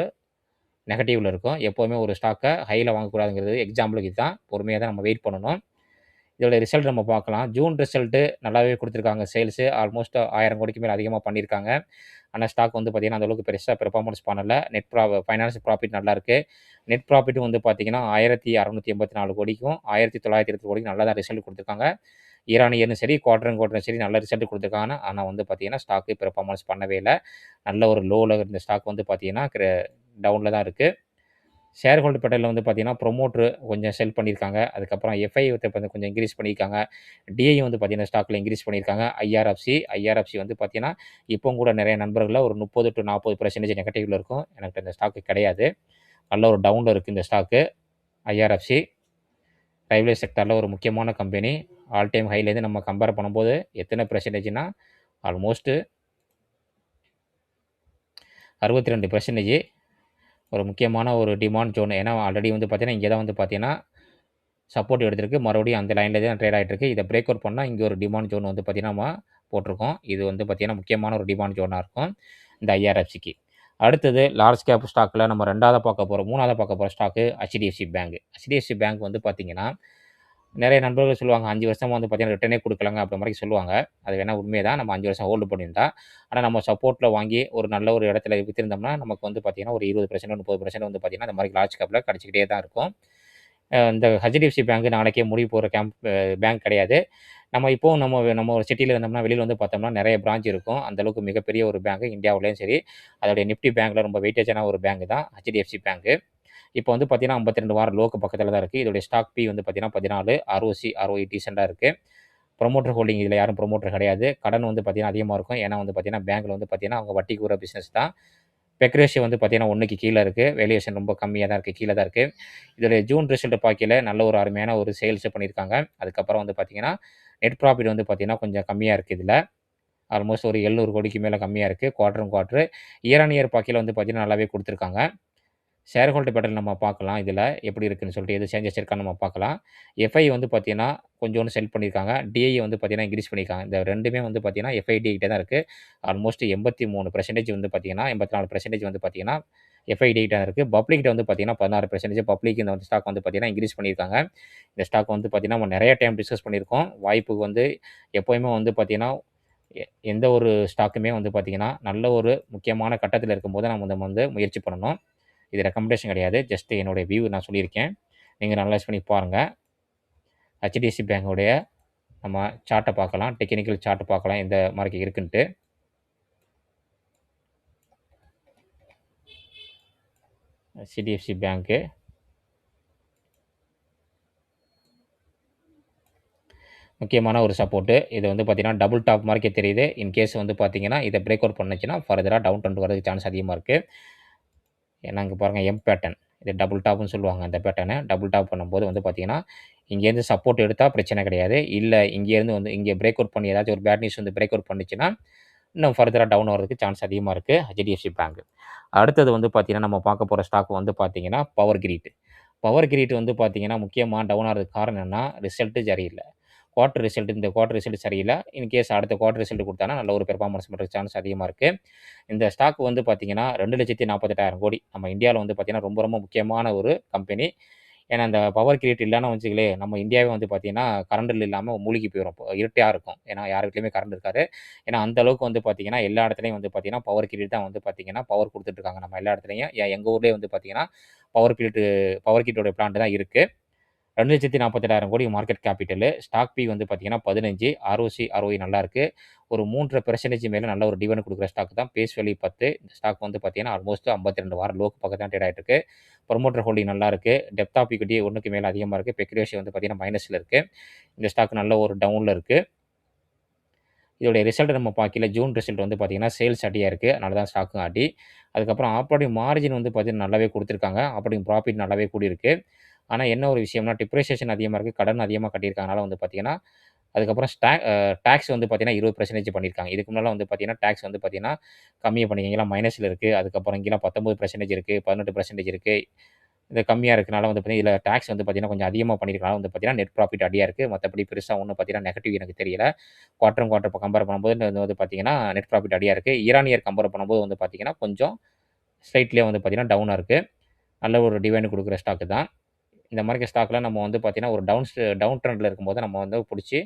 நெகட்டிவ்ல இருக்கும். எப்பவுமே ஒரு ஸ்டாக்க ஹைல வாங்கக்கூடாதுங்கிறது எக்ஸாம்பிளுக்கு இதுதான். பொறுமையா தான் நம்ம வெயிட் பண்ணணும். இதோட ரிசல்ட் நம்ம பார்க்கலாம். ஜூன் ரிசல்ட்டு நல்லாவே குடுத்துருக்காங்க. சேல்ஸு ஆல்மோஸ்ட் 1000 கோடிக்கு மேல அதிகமா பண்ணியிருக்காங்க. ஆனா ஸ்டாக் வந்து பார்த்தீங்கன்னா, அந்த அளவுக்கு பெருசா பெர்ஃபார்மன்ஸ் பண்ணல. ஃபைனான்ஸ் ப்ராஃபிட் நல்லாருக்கு. நெட் ப்ராஃபிட்டும் வந்து பார்த்தீங்கன்னா, 1684 கோடிக்கும், 1920 கோடிக்கும் நல்லா தான் ரிசல்ட் குடுத்துருக்காங்க. இயர் ஆன் இயர்லும் சரி, குவார்ட்டரும் சரி நல்ல ரிசல்ட் குடுத்துருக்காங்க. ஆனா வந்து பார்த்தீங்கன்னா, ஸ்டாக்கு பெர்ஃபார்மன்ஸ் பண்ணவே இல்ல. நல்ல ஒரு லோல இருந்த ஸ்டாக் வந்து பார்த்தீங்கன்னா, டவுன்ல தான் இருக்கு. ஷேர் ஹோல்டர் பேட்டர்ல வந்து பார்த்தீங்கன்னா, ப்ரொமோட்டர் கொஞ்சம் செல் பண்ணியிருக்காங்க. அதுக்கப்புறம் எஃப்ஐ வந்து கொஞ்சம் இன்கிரீஸ் பண்ணியிருக்காங்க. டிஐ வந்து பார்த்தீங்கன்னா, ஸ்டாக்ல இன்கிரீஸ் பண்ணியிருக்காங்க. ஐஆர்எஃப்சி வந்து பார்த்தீங்கன்னா, இப்பவும் கூட நெறைய நண்பர்கள்ல ஒரு 30 டூ 40% நெகட்டிவ்ல இருக்கும். எனக்கு இந்த ஸ்டாக் கிடையாது. நல்ல ஒரு டவுன்ல இருக்கு இந்த ஸ்டாக்கு. ஐஆர்எஃப்சி ரயில்வே செக்டார்ல ஒரு முக்கியமான கம்பெனி. ஆல் டைம் ஹைலேருந்து நம்ம கம்பேர் பண்ணும்போது எத்தன பெர்சன்டேஜ்னா, ஆல்மோஸ்ட் 62% ஒரு முக்கியமான ஒரு டிமாண்ட் ஜோன். ஏன்னா ஆல்ரெடி வந்து பார்த்தீங்கன்னா, இங்க தான் வந்து பார்த்தீங்கன்னா சப்போர்ட் எடுத்திருக்கு. மறுபடியும் அந்த லைன்ல தான் ட்ரேட் ஆயிட்டு இருக்கு. இத பிரேக் அவுட் பண்ணா இங்க ஒரு டிமாண்ட் ஜோன் வந்து பார்த்தீங்கன்னா, நம்ம போட்டிருக்கோம். இது வந்து பார்த்தீங்கன்னா, முக்கியமான ஒரு டிமாண்ட் ஜோனா இருக்கும். இந்த ஐஆர்எஃப்சிக்கு. அடுத்தது லார்ஜ் கேப் ஸ்டாக்ல நம்ம 2வதா பார்க்க போறோம். 3வதா பார்க்க போற stock HDFC bank. HDFC bank வந்து பார்த்தீங்கன்னா, நெறைய நண்பர்கள் சொல்லுவாங்க 5 வருஷமா வந்து பார்த்தீங்கன்னா, ரிட்டர்னே குடுக்கலங்க அப்படின்ற மாரி சொல்லுவாங்க. அது வேணா உண்மைதான். நம்ம 5 வருஷம் ஹோல்டு பண்ணியிருந்தா. ஆனா நம்ம சப்போர்ட்ல வாங்கி ஒரு நல்ல ஒரு இடத்துல வித்திருந்தோம்னா, நமக்கு வந்து பார்த்தீங்கன்னா, ஒரு 20% 30% வந்து பார்த்தீங்கன்னா, இந்த மாரி லார்ஜ் கேப்ல கிடைச்சுக்கிட்டே தான் இருக்கும். இந்த HDFC பேங்க் நாளைக்கே முடிய போற பேங்க் கிடையாது. நம்ம இப்போவும் நம்ம ஒரு சிட்டில இருந்தோம்னா, வெளியில வந்து பார்த்தோம்னா நெறைய பிரான்ச் இருக்கும். அந்த அளவுக்கு மிகப்பெரிய ஒரு பேங்க் இந்தியாவுலயும் சரி, அதோடைய நிஃப்டி பேங்க்ல ரொம்ப வெயிட்டேஜான ஒரு பேங்க் தான் HDFC பேங்க். இப்போ வந்து பார்த்தீங்கன்னா, 52 வாரம் லோக்கு பக்கத்தில தான் இருக்கு. இதோடைய ஸ்டாக் பி வந்து பார்த்தீங்கன்னா 14. ஆர்ஓசி, ஆர்ஓஇ டீசென்ட்டா இருக்கு. புரமோட்டர் ஹோல்டிங் இதில யாரும் புரமோட்டர் கிடையாது. கடன் வந்து பார்த்தீங்கன்னா அதிகமா இருக்கும். ஏன்னா வந்து பார்த்தீங்கன்னா, பேங்க்ல வந்து பார்த்தீங்கன்னா, அவங்க வட்டிக்கு விடுற பிசினஸ் தான். பெக் ரேஷியோ வந்து பார்த்தீங்கன்னா 1க்கு கீழ இருக்கு. வேல்யூவேஷன் ரொம்ப கம்மியா தான் இருக்கு. கீழ தான் இருக்கு. இதோடைய ஜூன் ரிசல்ட் பார்க்கையில நல்ல ஒரு அருமையான ஒரு சேல்ஸ் பண்ணியிருக்காங்க. அதுக்கப்புறம் வந்து பார்த்தீங்கன்னா, நெட் ப்ராஃபிட் வந்து பார்த்தீங்கன்னா, கொஞ்சம் கம்மியா இருக்கு இதுல. ஆல்மோஸ்ட் ஒரு 700 கோடிக்கு மேல கம்மியா இருக்கு. குவார்ட்டர். இயர் ஆன் இயர் பார்க்கையில வந்து பார்த்தீங்கன்னா, நல்லாவே குடுத்துருக்காங்க. ஷேர் ஹோல்டர் பேட்டர்ன் நம்ம பார்க்கலாம் இதில. எப்படி இருக்குன்னு சொல்லிட்டு எதுவும் சேஞ்சஸ் இருக்கான்னு நம்ம பார்க்கலாம். எஃப்ஐ வந்து பார்த்தீங்கன்னா, கொஞ்சோண்டு செல் பண்ணியிருக்காங்க. டிஐ வந்து பார்த்தீங்கன்னா, இன்கிரீஸ் பண்ணியிருக்காங்க. இந்த 2மே வந்து பார்த்தீங்கன்னா, எஃப்ஐ, டிஐ கிட்ட தான் இருக்கு. ஆல்மோஸ்ட் 83% வந்து பார்த்தீங்கன்னா, 84% வந்து பார்த்தீங்கன்னா, எஃப்ஐ, டிஐ கிட்ட தான் இருக்கு. பப்ளிக் கிட்ட வந்து பார்த்தீங்கன்னா, 16% பப்ளிக் இந்த வந்து ஸ்டாக் வந்து பார்த்தீங்கன்னா, இன்கிரீஸ் பண்ணியிருக்காங்க. இந்த ஸ்டாக் வந்து பார்த்தீங்கன்னா, நம்ம நெறைய டைம் டிஸ்கஸ் பண்ணியிருக்கோம். வாய்ப்பு வந்து எப்பவுமே வந்து பார்த்தீங்கன்னா, எ எந்த ஒரு ஸ்டாக்குமே வந்து பார்த்தீங்கன்னா, நல்ல ஒரு முக்கியமான கட்டத்தில இருக்கும்போது நம்ம வந்து முயற்சி பண்ணணும். இது ரெக்கமெண்டேஷன் கிடையாது. ஜஸ்ட் என்னுடைய வியூ நான் சொல்லியிருக்கேன். நீங்க அனலைஸ் பண்ணி பாருங்க. HDFC பேங்கோடைய நம்ம சார்ட்ட பார்க்கலாம். டெக்னிக்கல் சார்ட் பார்க்கலாம் எந்த மார்க்கெட் இருக்குன்ட்டு. HDFC பேங்க்கு. முக்கியமான ஒரு சப்போர்ட்டு. இது வந்து பார்த்தீங்கன்னா, டபுள் டாப் மாரிக்கே தெரியுது. இன்கேஸ் வந்து பார்த்தீங்கன்னா, இத பிரேக் அவுட் பண்ணுச்சுன்னா, ஃபர்தரா டவுன் ட்ரெண்ட் வரதுக்கு சான்ஸ் அதிகமா இருக்கு. ஏன்னா இங்க பாருங்க பேட்டர்ன். இது டபுள் டாப்ன்னு சொல்லுவாங்க அந்த பேட்டர்ன. டபுள் டாப் பண்ணும்போது வந்து பார்த்தீங்கன்னா, இங்கேருந்து சப்போர்ட் எடுத்தா பிரச்சனை கிடையாது. இல்ல இங்கேருந்து வந்து இங்க பிரேக் அவுட் பண்ணி ஏதாச்சும் ஒரு பேட் நியூஸ் வந்து பிரேக் அவுட் பண்ணுச்சுன்னா, இன்னும் ஃபர்தரா டவுன் வரதுக்கு சான்ஸ் அதிகமா இருக்கு. HDFC bank. அடுத்தது வந்து பார்த்தீங்கன்னா, நம்ம பார்க்க போற ஸ்டாக் வந்து பார்த்தீங்கன்னா, பவர் கிரிட். பவர் கிரிட் வந்து பார்த்தீங்கன்னா, முக்கியமா டவுன் ஆறதுக்கு காரணம் என்னன்னா, ரிசல்ட் சரியில்ல. இந்த குவார்ட்டர் ரிசல்ட் சரியில்ல. இன்கேஸ் அடுத்த குவார்ட்டர் ரிசல்ட் குடுத்தாங்கன்னா, நல்ல ஒரு பெர்ஃபார்மன்ஸ் பண்றதுக்கு சான்ஸ் அதிகமா இருக்கு. இந்த ஸ்டாக் வந்து பார்த்தீங்கன்னா, 2,48,000 கோடி. நம்ம இந்தியாவுல வந்து பார்த்தீங்கன்னா, ரொம்ப ரொம்ப முக்கியமான ஒரு கம்பெனி. ஏன்னா, இந்த பவர் கிரிட் இல்லன்னு வச்சுக்கங்களேன், நம்ம இந்தியாவே வந்து பார்த்தீங்கன்னா, கரண்ட் இல்லாம மூழ்கி போயிரும். இருட்டா இருக்கும். ஏன்னா, யார் வீட்லயுமே கரண்ட் இருக்காது. ஏன்னா, அந்த அளவுக்கு வந்து பார்த்தீங்கன்னா, எல்லா இடத்துலயும் வந்து பார்த்தீங்கன்னா, பவர் கிரிட் தான் வந்து பார்த்தீங்கன்னா, பவர் குடுத்துட்டு இருக்காங்க. நம்ம எல்லா இடத்துலயும். எங்க ஊர்லயே வந்து பார்த்தீங்கன்னா, பவர் கிரிட் பவர் கிரிட்டோட பிளான்ட் தான் இருக்கு. 2,48,000 கோடி மார்க்கெட் கேபிட்டலு. ஸ்டாக் பி வந்து பார்த்தீங்கன்னா 15, ஆர்ஓசி, ஆர்ஓஇ நல்லாயிருக்கு. ஒரு 3.5% மேல நல்ல ஒரு டிவிடெண்ட் குடுக்குற ஸ்டாக் தான். Face value 10. இந்த ஸ்டாக் வந்து பார்த்தீங்கன்னா, ஆல்மோஸ்ட் 52 வாரம் லோக்கு பக்கம் தான் ட்ரேட் ஆயிட்டு இருக்கு. ப்ரமோட்டர் ஹோல்டிங் நல்லாயிருக்கு. டெப்த் ஆஃப் ஈக்விட்டி 1க்கு மேல அதிகமா இருக்கு. பெக் ரேஷியோ வந்து பார்த்தீங்கன்னா, மைனஸ்ல இருக்கு. இந்த ஸ்டாக் நல்ல ஒரு டவுன்ல இருக்கு. இதோடைய ரிசல்ட் நம்ம பார்க்கையில ஜூன் ரிசல்ட் வந்து பார்த்தீங்கன்னா, சேல்ஸ் அடியா இருக்கு. அதனால தான் ஸ்டாக்கும் அடி. அதுக்கப்புறம் ஆப்பரேட்டிங் மார்ஜின் வந்து பார்த்தீங்கன்னா, நல்லாவே குடுத்துருக்காங்க. ஆப்பரேட்டிங் ப்ராஃபிட் நல்லாவே கூடியிருக்கு. ஆனா என்ன ஒரு விஷயம்னா, டிப்ரிசியேஷன் அதிகமா இருக்கு. கடன் அதிகமா கட்டியிருக்கனால வந்து பார்த்தீங்கன்னா, அதுக்கப்புறம் டாக்ஸ் வந்து பார்த்தீங்கன்னா 20% பண்ணியிருக்காங்க. இதுக்கு முன்னால வந்து பார்த்தீங்கன்னா, டாக்ஸ் வந்து பார்த்தீங்கன்னா, கம்மியா பண்ணியிருக்காங்க. இங்கலாம் மைனஸ்ல இருக்கு. அதுக்கப்புறம் இங்கலாம் 19% இருக்கு, 18% இருக்கு. இது கம்மியா இருக்கனால வந்து பார்த்தீங்கன்னா, இதில டாக்ஸ் வந்து பார்த்தீங்கன்னா, கொஞ்சம் அதிகமா பண்ணியிருக்கனால வந்து பார்த்தீங்கன்னா, நெட் ப்ராஃபிட் அடியா இருக்கு. மத்தபடி பெருசா ஒண்ணும் பார்த்தீங்கன்னா, நெகட்டிவ் எனக்கு தெரியல. குவார்டர் கம்பேர் பண்ணும்போது இது வந்து பார்த்தீங்கன்னா, நெட் ப்ராஃபிட் அடியா இருக்கு. இயர் ஆன் இயர் கம்பேர் பண்ணும்போது வந்து பார்த்தீங்கன்னா, கொஞ்சம் ஸ்லைட்லியே வந்து பார்த்தீங்கன்னா, டவுனா இருக்கு. நல்ல ஒரு டிவிடெண்ட் குடுக்குற ஸ்டாக் தான். இந்த மாரி ஸ்டாக்லாம் நம்ம வந்து பார்த்தீங்கன்னா, ஒரு டவுன் ட்ரெண்ட்ல இருக்கும்போது நம்ம வந்து புடிச்சு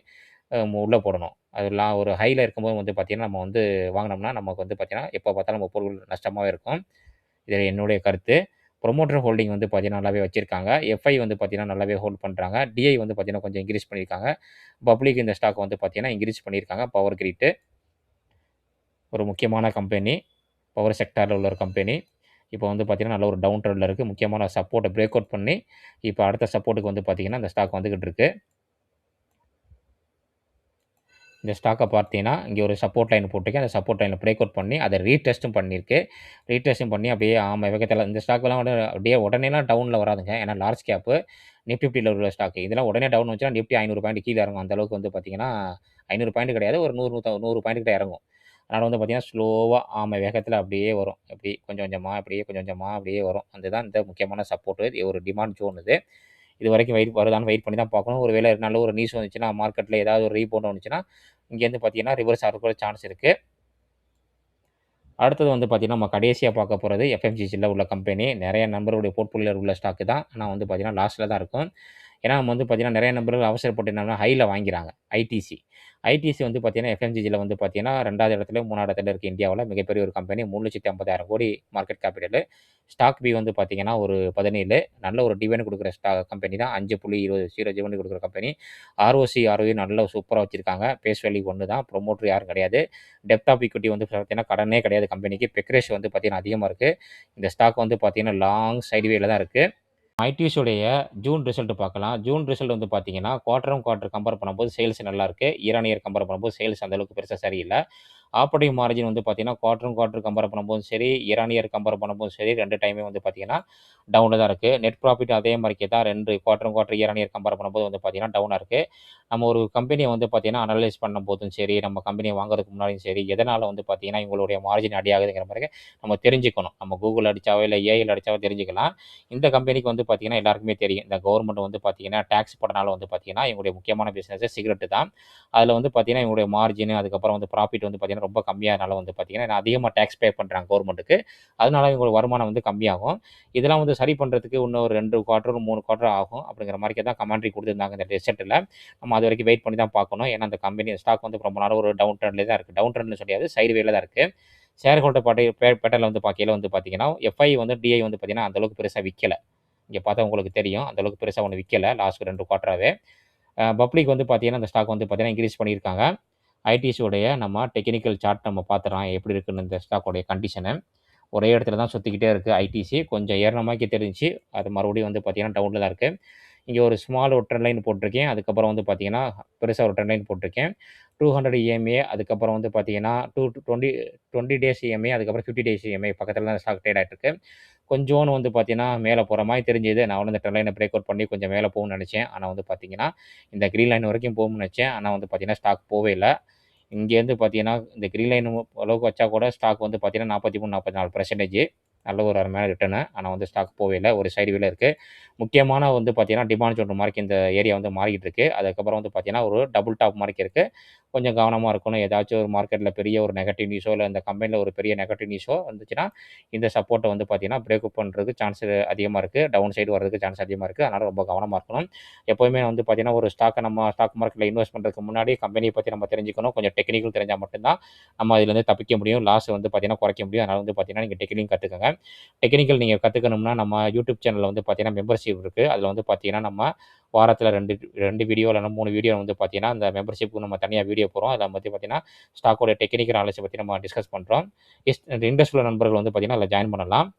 உள்ள போடணும். அதெல்லாம் ஒரு ஹைல இருக்கும்போது வந்து பார்த்தீங்கன்னா, நம்ம வந்து வாங்குனோம்னா, நமக்கு வந்து பார்த்தீங்கன்னா, எப்ப பார்த்தாலும் நம்ம பொருள் நஷ்டமாவே இருக்கும். இது என்னுடைய கருத்து. புரமோட்டர் ஹோல்டிங் வந்து பார்த்தீங்கன்னா, நல்லாவே வச்சிருக்காங்க. எஃப்ஐ வந்து பார்த்தீங்கன்னா, நல்லாவே ஹோல்ட் பண்றாங்க. டிஐ வந்து பார்த்தீங்கன்னா, கொஞ்சம் இன்கிரீஸ் பண்ணியிருக்காங்க. பப்ளிக் இந்த ஸ்டாக் வந்து பார்த்தீங்கன்னா, இன்கிரீஸ் பண்ணியிருக்காங்க. பவர் கிரிட் ஒரு முக்கியமான கம்பெனி. பவர் செக்டார்ல உள்ள ஒரு கம்பெனி. இப்போ வந்து பார்த்தீங்கன்னா, நல்ல ஒரு டவுன் ட்ரெண்ட்ல இருக்கு. முக்கியமான சப்போர்ட்ட பிரேக் அவுட் பண்ணி, இப்ப அடுத்த சப்போர்ட்க்கு வந்து பார்த்தீங்கன்னா, இந்த ஸ்டாக் வந்துகிட்டு இருக்கு. இந்த ஸ்டாக்க பார்த்தீங்கன்னா, இங்க ஒரு சப்போர்ட் லைன் போட்டிருக்கேன். அந்த சப்போர்ட் லைன பிரேக் அவுட் பண்ணி, அத ரீடெஸ்ட்டும் பண்ணியிருக்கு. ரீடெஸ்ட்டும் பண்ணி அப்படியே வேகத்தில இந்த ஸ்டாக்லாம் வந்து அப்படியே உடனேலாம் டவுன்ல வராதுங்க. ஏன்னா லார்ஜ் கேப்பு நிஃப்டி 50ல உள்ள ஸ்டாக். இதெல்லாம் உடனே டவுன் வந்துச்சுன்னா நிஃப்டி 500 பாயிண்ட் கீழ இறங்கும். அந்த அளவுக்கு வந்து பார்த்தீங்கன்னா, 500 பாயிண்ட் கிடையாது. ஒரு 100 பாயிண்ட் கிட்ட இறங்கும். அதனால வந்து பார்த்தீங்கன்னா, ஸ்லோவா வேகத்தில அப்படியே வரும். இப்படி கொஞ்சம் கொஞ்சமா, அப்படியே கொஞ்சம் கொஞ்சமா அப்படியே வரும். அதுதான் இந்த முக்கியமான சப்போர்ட். இது ஒரு டிமாண்ட் ஜோன் இது. இதுவரைக்கும் வருதான்னு வெயிட் பண்ணி தான் பார்க்கணும். ஒரு வேளை நல்ல ஒரு நியூஸ் வந்துச்சுன்னா, மார்க்கெட்ல ஏதாவது ஒரு ரீபவுண்ட் வந்துச்சுன்னா, இங்கேருந்து பார்த்தீங்கன்னா, ரிவர்ஸ் ஆகறதுக்கு கூட சான்ஸ் இருக்கு. அடுத்தது வந்து பார்த்தீங்கன்னா, நம்ம கடைசியா பார்க்க போறது எஃப்எம்சிஜில உள்ள கம்பெனி. நெறைய நண்பர்களுடைய போர்ட்ஃபோலியோல உள்ள ஸ்டாக் தான். ஆனா வந்து பார்த்தீங்கன்னா, லாஸ்ட்ல தான் இருக்கும். ஏன்னா, நம்ம வந்து பார்த்தீங்கன்னா, நெறைய நண்பர்கள் அவசரப்பட்டு என்னன்னா, ஹைல வாங்கிறாங்க. ஐடிசி. ஐடிசி வந்து பார்த்தீங்கன்னா, எஃப்எம்சிஜில வந்து பார்த்தீங்கன்னா, 2வது இடத்துல, 3வது இடத்துல இருக்கு இந்தியாவுல. மிகப்பெரிய ஒரு கம்பெனி. 3,50,000 கோடி மார்க்கெட் கேபிட்டலு. ஸ்டாக் பி வந்து பார்த்தீங்கன்னா, ஒரு 17. நல்ல ஒரு டிவிடெண்ட் குடுக்குற கம்பெனி தான். 5.20 டிவிடெண்ட் குடுக்குற கம்பெனி. ஆர்ஓசி, ஆர்ஓஇ நல்லா சூப்பரா வச்சிருக்காங்க. பேஸ் வேல்யூ 1 தான். புரமோட்டர் யாரும் கிடையாது. டெப்த் ஆஃப் ஈக்விட்டி வந்து பார்த்தீங்கன்னா, கடனே கிடையாது கம்பெனிக்கு. பெக் ரேஷியோ வந்து பார்த்தீங்கன்னா, அதிகமா இருக்கு. இந்த ஸ்டாக் வந்து பார்த்தீங்கன்னா, லாங் சைட்வேல தான் இருக்கு. ஐடிஸுடைய ஜூன் ரிசல்ட் பார்க்கலாம். ஜூன் ரிசல்ட் வந்து பார்த்தீங்கன்னா, குவார்டர் கம்பேர் பண்ணும்போது சேல்ஸ் நல்லாயிருக்கு. இயர் ஆன் இயர் கம்பேர் பண்ணும்போது சேல்ஸ் அந்த அளவுக்கு பெருசா சரியில்ல. ஆப்பரேட்டிங் மார்ஜின் வந்து பார்த்தீங்கன்னா, குவார்டர் கம்பேர் பண்ணும்போதும் சரி, இயர் ஆன் இயர் கம்பேர் பண்ணும்போதும் சரி, 2 டைமே வந்து பார்த்தீங்கன்னா, டவுன்ல தான் இருக்கு. நெட் ப்ராஃபிட் அதே மாரிக்கே தான் 2 quarter, year on year compare பண்ணும்போது வந்து பார்த்தீங்கன்னா, டவுனா இருக்கு. நம்ம ஒரு கம்பெனிய வந்து பார்த்தீங்கன்னா, அனலைஸ் பண்ணும்போதும் சரி, நம்ம கம்பெனிய வாங்குறதுக்கு முன்னாடியும் சரி, எதனால வந்து பார்த்தீங்கன்னா, இவங்களுடைய மார்ஜின் அடியாகுதுங்கிற மாரி நம்ம தெரிஞ்சுக்கணும். நம்ம Google அடிச்சாவோ, இல்ல ஏஐல அடிச்சாவோ தெரிஞ்சுக்கலாம். இந்த கம்பெனிக்கு வந்து பார்த்தீங்கன்னா, எல்லாருக்குமே தெரியும். இந்த கவர்மெண்ட் வந்து பார்த்தீங்கன்னா, டாக்ஸ் போட்டனால வந்து பார்த்தீங்கன்னா, இவங்களுடைய முக்கியமான பிசினஸே சிகரெட் தான். அதில வந்து பார்த்தீங்கன்னா, இவங்களுடைய மார்ஜின் அதுக்கப்புறம் வந்து ப்ராஃபிட் வந்து பார்த்தீங்கன்னா, ரொம்ப கம்மியானனால வந்து பார்த்தீங்கன்னா, அதிகமா டாக்ஸ் பே பண்றாங்க கவர்மெண்ட்டுக்கு. அதனால இவங்களோட வருமானம் வந்து கம்மியாகும். இதெல்லாம் வந்து சரி பண்றதுக்கு இன்னும் ஒரு 2 குவார்ட்டர், 3 குவார்ட்டர் ஆகும். அப்படிங்கிற மாரிக்கே தான் கமெண்ட்ரி குடுத்திருந்தாங்க இந்த ரிசல்ட்ல. நம்ம அதுவரைக்கும் வெயிட் பண்ணி தான் பார்க்கணும். ஏன்னா, அந்த கம்பெனி ஸ்டாக் வந்து ரொம்ப நாளா ஒரு டவுன் ட்ரெண்ட்ல தான் இருக்கு. டவுன் ட்ரெண்ட்னு சொல்ல முடியாது. சைட்வேல தான் இருக்கு. ஷேர் ஹோல்டர் பேட்டர்ன்ல வந்து பார்க்கையில வந்து பார்த்தீங்கன்னா, எஃப்ஐ வந்து டிஐ வந்து பார்த்தீங்கன்னா, அந்த அளவுக்கு பெருசா விக்கல. இங்க பார்த்தா உங்களுக்கு தெரியும். அந்த அளவுக்கு பெருசா ஒண்ணும் விக்கல. லாஸ்ட் 2 குவார்ட்டராவே. பப்ளிக் வந்து பார்த்தீங்கன்னா, அந்த ஸ்டாக் வந்து பார்த்தீங்கன்னா, இன்கிரீஸ் பண்ணியிருக்காங்க. ஐடிஸியோடைய நம்ம டெக்னிக்கல் சார்ட் நம்ம பார்த்துறலாம். எப்படி இருக்குன்னு இந்த ஸ்டாக்கோடைய கண்டிஷனு. ஒரே இடத்துல தான் சுத்திக்கிட்டே இருக்கு ஐடிசி. கொஞ்சம் ஏறுன மாரிக்கு தெரிஞ்சுச்சு. அது மறுபடியும் வந்து பார்த்தீங்கன்னா, டவுன்ல தான் இருக்கு. இங்க ஒரு ஸ்மால் ஒரு ட்ரெண்ட் லைன் போட்டிருக்கேன். அதுக்கப்புறம் வந்து பார்த்தீங்கன்னா, பெருசா ஒரு ட்ரெண்ட் லைன் போட்டிருக்கேன். 200 இஎம்ஏ அதுக்கப்புறம் வந்து பார்த்தீங்கன்னா, 20 டேஸ் இஎம்ஏ அதுக்கப்புறம் 50 டேஸ் இஎம்ஏ பக்கத்துல தான் ஸ்டாக் ட்ரேட் ஆயிட்டு இருக்கு. கொஞ்சோன்னு வந்து பார்த்தீங்கன்னா, மேல போற மாரி தெரிஞ்சது. நான் வந்து இந்த ட்ரெண்ட் லைன பிரேக் அவுட் பண்ணி கொஞ்சம் மேல போகும்னு நெனச்சேன். ஆனா வந்து பார்த்தீங்கன்னா, இந்த கிரீன் லைன் வரைக்கும் போகும்னு நெனச்சேன். ஆனா வந்து பார்த்தீங்கன்னா, ஸ்டாக் போவே இல்ல. இங்கேருந்து பார்த்தீங்கன்னா, இந்த கிரீன் லைன் அளவுக்கு வச்சா கூட ஸ்டாக் வந்து பார்த்தீங்கன்னா 43, 44% நல்ல ஒரு அருமையான ரிட்டர்னு. ஆனா வந்து ஸ்டாக் போவே இல்ல. ஒரு சைட்வேல இருக்கு. முக்கியமான வந்து பார்த்தீங்கன்னா, டிமாண்ட் ஜோன் மாரிக்கு இந்த ஏரியா வந்து மாறிக்கிட்டு இருக்கு. அதுக்கப்புறம் வந்து பார்த்தீங்கன்னா, ஒரு டபுள் டாப் மாரிக்கு இருக்கு. கொஞ்சம் கவனமா இருக்கணும். ஏதாச்சும் ஒரு மார்க்கெட்ல பெரிய ஒரு நெகட்டிவ் நியூஸோ, இல்ல இந்த கம்பெனில ஒரு பெரிய நெகட்டிவ் நியூஸோ வந்துச்சுன்னா, இந்த சப்போர்ட்ட வந்து பார்த்தீங்கன்னா, பிரேக் அப் பண்றதுக்கு சான்ஸ் அதிகமா இருக்கு. டவுன் சைடு வரதுக்கு சான்ஸ் அதிகமா இருக்கு. அதனால ரொம்ப கவனமா இருக்கணும். எப்பவுமே வந்து பார்த்தீங்கன்னா, ஒரு நம்ம ஸ்டாக் மார்க்கெட்ல இன்வெஸ்ட் பண்றதுக்கு முன்னாடி கம்பெனிய பத்தி நம்ம தெரிஞ்சுக்கணும். கொஞ்சம் டெக்னிக்கல் தெரிஞ்சா மட்டும் தான் நம்ம அதிலேருந்து தப்பிக்க முடியும். லாஸ் வந்து பார்த்தீங்கன்னா, குறைக்க முடியும். அதனால வந்து பார்த்தீங்கன்னா, நீங்க டெக்னிக் கத்துக்கங்க. டெக்னிக்கல் நீங்கள் கற்றுக்கணும்னா நம்ம யூடியூப் சேனலில் வந்து பார்த்தீங்கன்னா மெம்பர்ஷிப் இருக்குது. அதில் வந்து பார்த்தீங்கன்னா நம்ம வாரத்தில் 2 வீடியோ இல்லைனா 3 வீடியோ வந்து பார்த்தீங்கன்னா அந்த மெம்பர்ஷிப்புக்கு நம்ம தனியாக வீடியோ போடுறோம். அதில் வந்து பார்த்தீங்கன்னா ஸ்டாக்கோட டெக்னிக்கல் நாலேஜை பற்றி நம்ம டிஸ்கஸ் பண்ணுறோம். இன்ட்ரெஸ்ட் உள்ள நண்பர்கள் வந்து பார்த்தீங்கன்னா அதில் ஜாயின் பண்ணலாம்.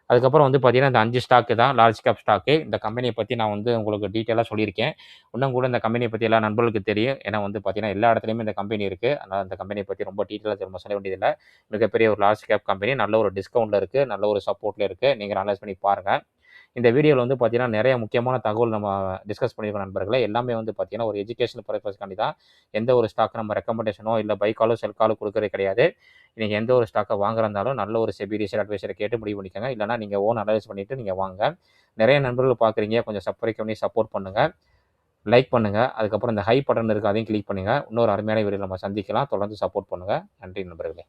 அதுக்கப்புறம் வந்து பார்த்தீங்கன்னா, இந்த 5 ஸ்டாக்கு தான் லார்ஜ் கேப் ஸ்டாக்கு. இந்த கம்பெனிய பத்தி நான் வந்து உங்களுக்கு டீட்டெயிலா சொல்லியிருக்கேன். இன்னும் கூட இந்த கம்பெனிய பத்தி எல்லா நண்பர்களுக்கு தெரியும். ஏன்னா வந்து பார்த்தீங்கன்னா, எல்லா இடத்துலயுமே இந்த கம்பெனி இருக்கு. அதனால இந்த கம்பெனிய பத்தி ரொம்ப டீட்டெயிலா நம்ம சொல்ல வேண்டியதில்ல. மிகப்பெரிய ஒரு லார்ஜ் கேப் கம்பெனி. நல்ல ஒரு டிஸ்கவுண்ட்ல இருக்கு. நல்ல ஒரு சப்போர்ட்ல இருக்கு. நீங்க அனலைஸ் பண்ணி பாருங்க. இந்த வீடியோல வந்து பார்த்தீங்கன்னா, நெறைய முக்கியமான தகவல் நம்ம டிஸ்கஸ் பண்ணியிருக்கோம் நண்பர்களே. எல்லாமே வந்து பார்த்தீங்கன்னா, ஒரு எஜுகேஷனல் பர்ப்பஸ்க்காண்டி தான். எந்த ஒரு ஸ்டாக் நம்ம ரெக்கமெண்டேஷனோ, இல்ல பை காலோ, செல் காலோ குடுக்குறது கிடையாது. நீங்க எந்த ஒரு ஸ்டாக்க வாங்குறதா இருந்தாலும் நல்ல ஒரு செபி ரிசர்ச் அட்வைசர கேட்டு முடிவு பண்ணிக்கங்க. இல்லன்னா நீங்க ஓன் அனலைஸ் பண்ணிட்டு நீங்க வாங்குங்க. நெறைய நண்பர்கள் பார்க்குறீங்க. கொஞ்சம் சப்ஸ்கிரைப் பண்ணி சப்போர்ட் பண்ணுங்க. லைக் பண்ணுங்க. அதுக்கப்புறம் இந்த ஹை பட்டன் இருக்கு. அதையும் கிளிக் பண்ணுங்க. இன்னொரு அருமையான வீடியோல நம்ம சந்திக்கலாம். தொடர்ந்து சப்போர்ட் பண்ணுங்க. நன்றி நண்பர்களே.